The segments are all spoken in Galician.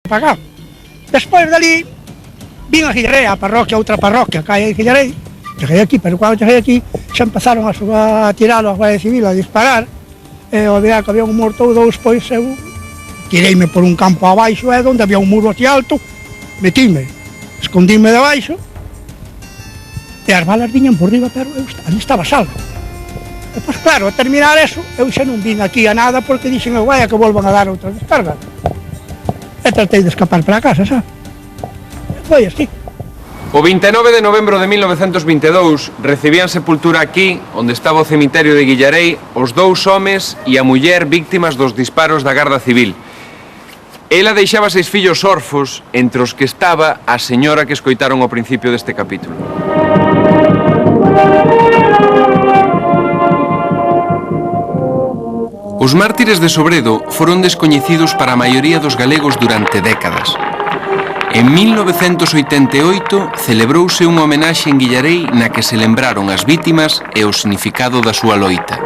para cá. Despois dali, vin a Guillarei, a parroquia, outra parroquia, que hai a Guillarei, cheguei aquí, pero cando cheguei aquí, xa empezaron a tiralo a Guardia Civil, a disparar, e ao ver que había un morto ou dous, pois eu tireime por un campo abaixo, onde había un muro así alto, metíme, escondíme debaixo, e as balas viñan por riba, pero eu ali estaba salvo. E, pois claro, a terminar eso, eu xa non vin aquí a nada, porque dixen, vai a que volvan a dar outra descarga. E tratei de escapar para casa, xa. Foi así. O 29 de novembro de 1922 recibían sepultura aquí, onde estaba o cemiterio de Guillarei, os dous homes e a muller víctimas dos disparos da Garda Civil. Ela deixaba 6 fillos orfos, entre os que estaba a señora que escoitaron ao principio deste capítulo. Os mártires de Sobredo foron descoñecidos para a maioría dos galegos durante décadas. En 1988 celebrouse unha homenaxe en Guillarei na que se lembraron as vítimas e o significado da súa loita.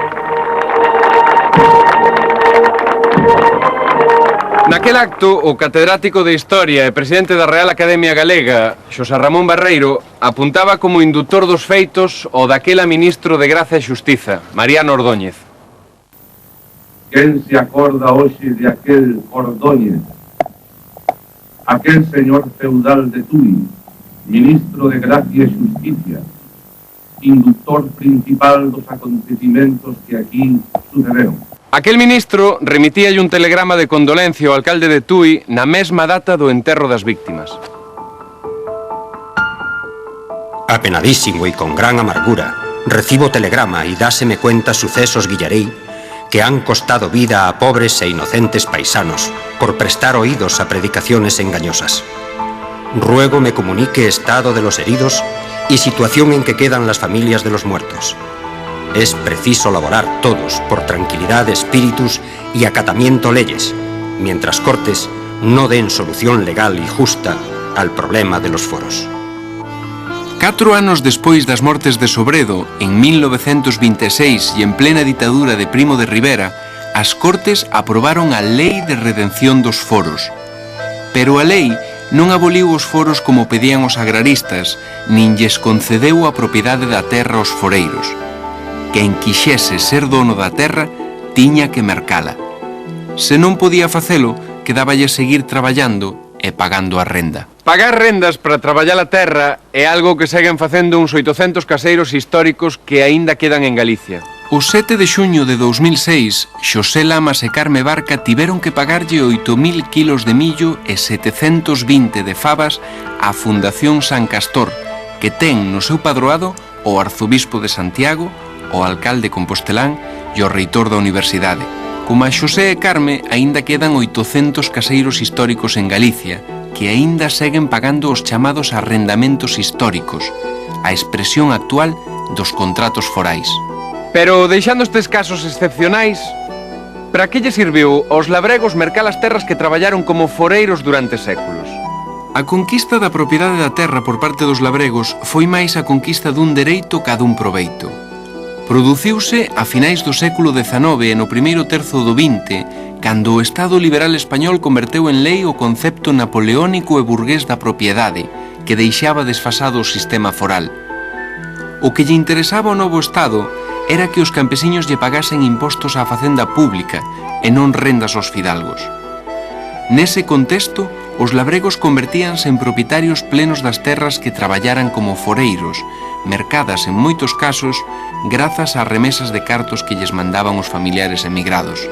Naquel acto, o catedrático de Historia e presidente da Real Academia Galega, Xosé Ramón Barreiro, apuntaba como indutor dos feitos o daquela ministro de Graza e Xustiza, Mariano Ordóñez. Quen se acorda hoxe de aquel Ordóñez, aquel señor feudal de Tui, ministro de Gracia e Xusticia, inductor principal dos acontecimentos que aquí sucederon. Aquel ministro remitíalle un telegrama de condolencia ao alcalde de Tui na mesma data do enterro das víctimas. Apenadísimo e con gran amargura, recibo telegrama e dáseme cuenta sucesos Guillarei que han costado vida a pobres e inocentes paisanos por prestar oídos a predicaciones engañosas. Ruego me comunique estado de los heridos y situación en que quedan las familias de los muertos. Es preciso laborar todos por tranquilidad de espíritus y acatamiento leyes, mientras Cortes no den solución legal y justa al problema de los foros. 4 anos despois das mortes de Sobredo, en 1926 e en plena ditadura de Primo de Rivera, as Cortes aprobaron a Lei de Redención dos Foros. Pero a lei non aboliu os foros como pedían os agraristas, nin lles concedeu a propiedade da terra aos foreiros. Quen quixese ser dono da terra, tiña que mercala. Se non podía facelo, quedáballe seguir traballando e pagando a renda. Pagar rendas para traballar a terra é algo que seguen facendo uns 800 caseiros históricos que aínda quedan en Galicia. O 7 de xuño de 2006, Xosé Lamas e Carme Barca tiveron que pagarlle 8.000 kilos de millo e 720 de fabas á Fundación San Castor, que ten no seu padroado o arzobispo de Santiago, o alcalde compostelán e o reitor da universidade. Como a Xosé e Carme, aínda quedan 800 caseiros históricos en Galicia, que aínda seguen pagando os chamados arrendamentos históricos, a expresión actual dos contratos forais. Pero, deixando estes casos excepcionais, para que lle serviu aos labregos mercar as terras que traballaron como foreiros durante séculos? A conquista da propiedade da terra por parte dos labregos foi máis a conquista dun dereito ca dun proveito. Produciuse a finais do século XIX e no primeiro terzo do XX, cando o Estado liberal español converteu en lei o concepto napoleónico e burgués da propiedade, que deixaba desfasado o sistema foral. O que lle interesaba ao novo Estado era que os campesiños lle pagasen impostos á facenda pública e non rendas aos fidalgos. Nese contexto, os labregos convertíanse en propietarios plenos das terras que traballaran como foreiros, mercadas en moitos casos grazas ás remesas de cartos que lles mandaban os familiares emigrados.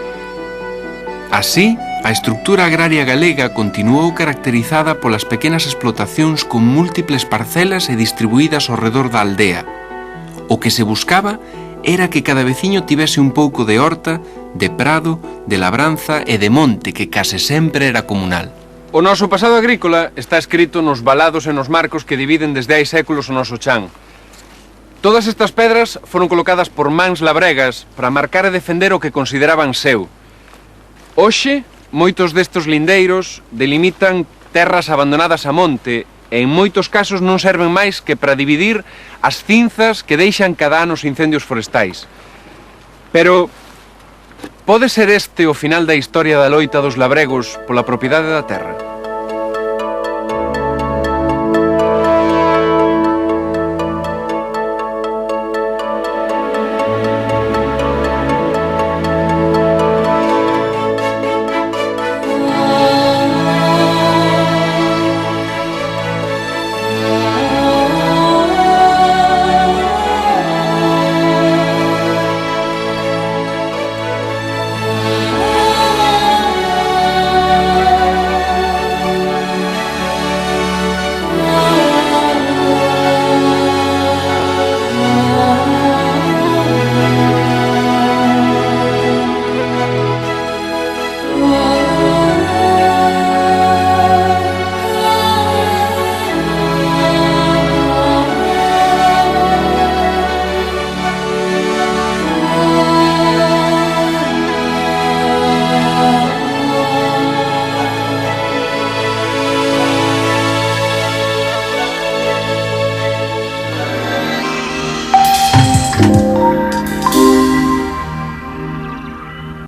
Así, a estructura agraria galega continuou caracterizada polas pequenas explotacións con múltiples parcelas e distribuídas ao redor da aldea. O que se buscaba era que cada veciño tivese un pouco de horta, de prado, de labranza e de monte que case sempre era comunal. O noso pasado agrícola está escrito nos valados e nos marcos que dividen desde hai séculos o noso chan. Todas estas pedras foron colocadas por mans labregas para marcar e defender o que consideraban seu. Hoxe, moitos destes lindeiros delimitan terras abandonadas a monte e en moitos casos non serven máis que para dividir as cinzas que deixan cada ano os incendios forestais. Pero pode ser este o final da historia da loita dos labregos pola propiedade da terra?